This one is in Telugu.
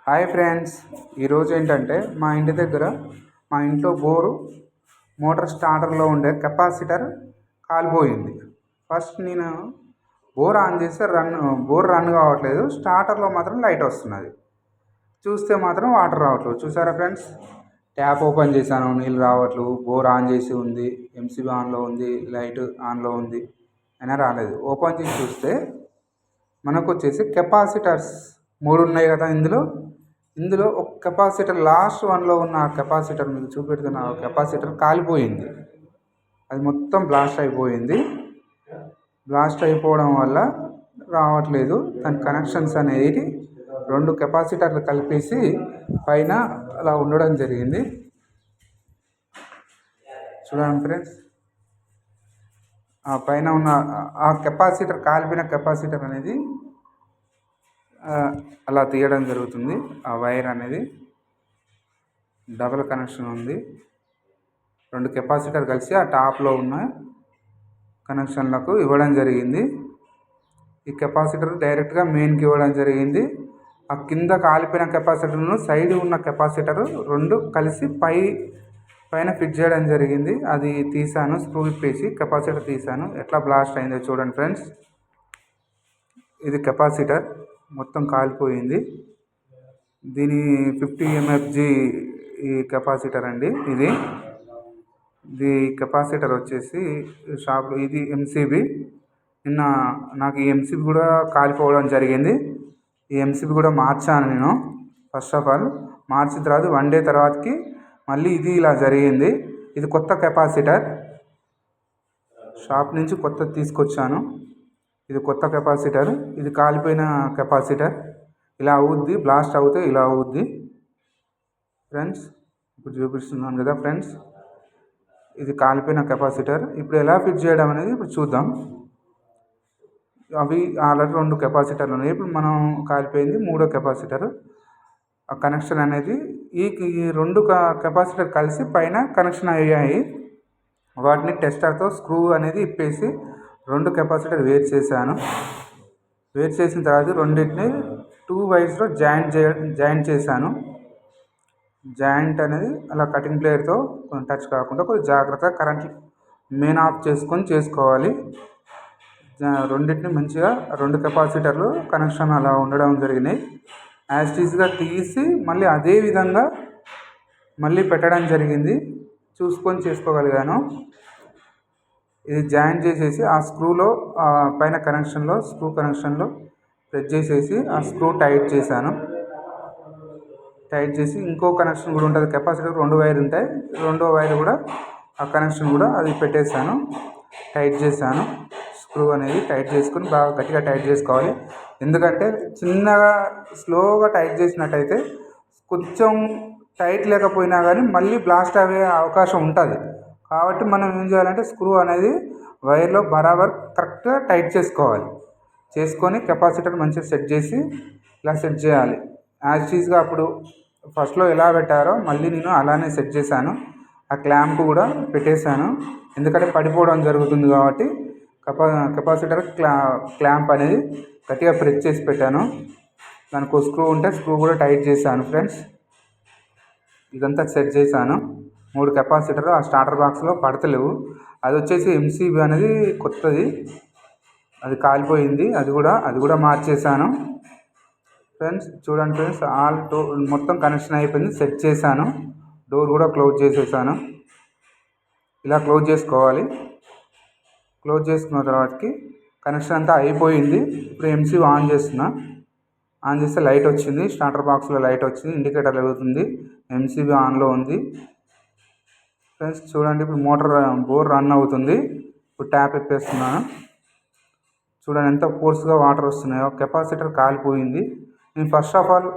హాయ్ ఫ్రెండ్స్, ఈరోజు ఏంటంటే మా ఇంటి దగ్గర మా ఇంట్లో మోటార్ స్టార్టర్లో ఉండే కెపాసిటర్ కాలిపోయింది. ఫస్ట్ నేను బోర్ ఆన్ చేస్తే బోర్ రన్ కావట్లేదు, స్టార్టర్లో మాత్రం లైట్ వస్తున్నది. చూస్తే మాత్రం వాటర్ రావట్లేదు. చూసారా ఫ్రెండ్స్, ట్యాప్ ఓపెన్ చేశాను, నీళ్ళు రావట్లేదు. బోర్ ఆన్ చేసి ఉంది, ఎంసీబీ ఆన్లో ఉంది, లైట్ ఆన్లో ఉంది, అయినా రాలేదు. ఓపెన్ చేసి చూస్తే మనకు వచ్చేసి కెపాసిటర్స్ 3 ఉన్నాయి కదా. ఇందులో ఒక కెపాసిటర్ లాస్ట్ వన్లో ఉన్న కెపాసిటర్ మీకు చూపెడుతున్న కెపాసిటర్ కాలిపోయింది. అది మొత్తం బ్లాస్ట్ అయిపోయింది. బ్లాస్ట్ అయిపోవడం వల్ల రావట్లేదు. దాని కనెక్షన్స్ అనేది 2 కెపాసిటర్లు కలిపేసి పైన అలా ఉండడం జరిగింది. చూడండి ఫ్రెండ్స్, ఆ పైన ఉన్న ఆ కెపాసిటర్, కాలిపోయిన కెపాసిటర్ అనేది అలా తీయడం జరుగుతుంది. ఆ వైర్ అనేది డబుల్ కనెక్షన్ ఉంది. 2 కెపాసిటర్ కలిసి ఆ టాప్లో ఉన్న కనెక్షన్లకు ఇవ్వడం జరిగింది. ఈ కెపాసిటర్ డైరెక్ట్గా మెయిన్కి ఇవ్వడం జరిగింది. ఆ కింద కాలిపోయిన కెపాసిటర్ను సైడ్ ఉన్న కెపాసిటర్ 2 కలిసి పైన ఫిట్ చేయడం జరిగింది. అది తీసాను, స్క్రూ విప్పేసి కెపాసిటర్ తీసాను. ఎట్లా బ్లాస్ట్ అయిందో చూడండి ఫ్రెండ్స్. ఇది కెపాసిటర్ మొత్తం కాలిపోయింది. దీని 50 mFg ఈ కెపాసిటర్ అండి. ఇది కెపాసిటర్ వచ్చేసి షాప్లో ఇది ఎంసీబీ. నిన్న నాకు ఈ ఎంసీబీ కూడా కాలిపోవడం జరిగింది. ఈ ఎంసీబీ కూడా మార్చాను నేను. ఫస్ట్ ఆఫ్ ఆల్ మార్చిన తర్వాత 1 day తర్వాతకి మళ్ళీ ఇది ఇలా జరిగింది. ఇది కొత్త కెపాసిటర్, షాప్ నుంచి కొత్తది తీసుకొచ్చాను. ఇది కొత్త కెపాసిటర్. ఇది కాలిపోయిన కెపాసిటర్. ఇలా అవుద్ది, బ్లాస్ట్ అవుతే ఇలా అవుద్ది ఫ్రెండ్స్. ఇప్పుడు చూపిస్తున్నాను కదా ఫ్రెండ్స్, ఇది కాలిపోయిన కెపాసిటర్. ఇప్పుడు ఎలా ఫిట్ చేయడం అనేది ఇప్పుడు చూద్దాం. అవి ఆల్రెడీ 2 కెపాసిటర్లు ఉన్నాయి. ఇప్పుడు మనం కాలిపోయింది 3వ కెపాసిటర్. ఆ కనెక్షన్ అనేది ఈ 2 కెపాసిటర్ కలిసి పైన కనెక్షన్ అయ్యాయి. వాటిని టెస్టర్తో స్క్రూ అనేది ఇప్పేసి 2 కెపాసిటర్ వేరు చేశాను. వేరు చేసిన తర్వాత రెండింటిని 2 వైర్స్లో జాయింట్ చేశాను. జాయింట్ అనేది అలా కటింగ్ ప్లేయర్తో టచ్ కాకుండా కొంచెం జాగ్రత్తగా కరెంట్ మెయిన్ ఆఫ్ చేసుకోవాలి. రెండింటిని మంచిగా 2 కెపాసిటర్లు కనెక్షన్ అలా ఉండడం జరిగినాయి. యాస్టీస్గా తీసి మళ్ళీ అదే విధంగా మళ్ళీ పెట్టడం జరిగింది. చూసుకొని చేసుకోగలిగాను. ఇది జాయింట్ చేసేసి ఆ స్క్రూలో పైన స్క్రూ కనెక్షన్లో ప్రెస్ చేసేసి ఆ స్క్రూ టైట్ చేశాను. టైట్ చేసి ఇంకో కనెక్షన్ కూడా ఉంటుంది. కెపాసిటర్ 2 వైర్లు ఉంటాయి. 2వ వైర్ కూడా ఆ కనెక్షన్ కూడా అది పెట్టేశాను, టైట్ చేశాను. స్క్రూ అనేది టైట్ చేసుకొని బాగా గట్టిగా టైట్ చేసుకోవాలి. ఎందుకంటే చిన్నగా స్లోగా టైట్ చేసినట్టయితే కొంచెం టైట్ లేకపోయినా కానీ మళ్ళీ బ్లాస్ట్ అయ్యే అవకాశం ఉంటుంది. కాబట్టి మనం ఏం చేయాలంటే స్క్రూ అనేది వైర్లో బరాబర్ కరెక్ట్గా టైట్ చేసుకొని కెపాసిటర్ మంచిగా సెట్ చేసి ఇలా సెట్ చేయాలి. యాస్టీస్గా అప్పుడు ఫస్ట్లో ఎలా పెట్టారో మళ్ళీ నేను అలానే సెట్ చేశాను. ఆ క్లాంప్ కూడా పెట్టేశాను, ఎందుకంటే పడిపోవడం జరుగుతుంది కాబట్టి. కెపాసిటర్ క్లాంప్ అనేది గట్టిగా ప్రెస్ చేసి పెట్టాను. దానికి స్క్రూ ఉంటే స్క్రూ కూడా టైట్ చేశాను ఫ్రెండ్స్. ఇదంతా సెట్ చేశాను. 3 కెపాసిటర్ ఆ స్టార్టర్ బాక్స్లో పడతలేవు. అది వచ్చేసి ఎంసీబీ అనేది కొత్తది, అది కాలిపోయింది. అది కూడా మార్చేశాను ఫ్రెండ్స్. చూడండి ఫ్రెండ్స్, మొత్తం కనెక్షన్ అయిపోయింది, సెట్ చేశాను. డోర్ కూడా క్లోజ్ చేసేసాను. ఇలా క్లోజ్ చేసుకోవాలి. క్లోజ్ చేసుకున్న తర్వాతకి కనెక్షన్ అంతా అయిపోయింది. ఇప్పుడు ఎంసీబీ ఆన్ చేస్తున్నా. ఆన్ చేస్తే లైట్ వచ్చింది, స్టార్టర్ బాక్స్లో లైట్ వచ్చింది, ఇండికేటర్ వెలుగుతుంది, ఎంసీబీ ఆన్లో ఉంది ఫ్రెండ్స్. చూడండి, ఇప్పుడు బోర్ రన్ అవుతుంది. ఇప్పుడు ట్యాప్ ఎప్పేస్తున్నాను. చూడండి ఎంత ఫోర్స్గా వాటర్ వస్తున్నాయో. కెపాసిటర్ కాలిపోయింది. నేను ఫస్ట్ ఆఫ్ ఆల్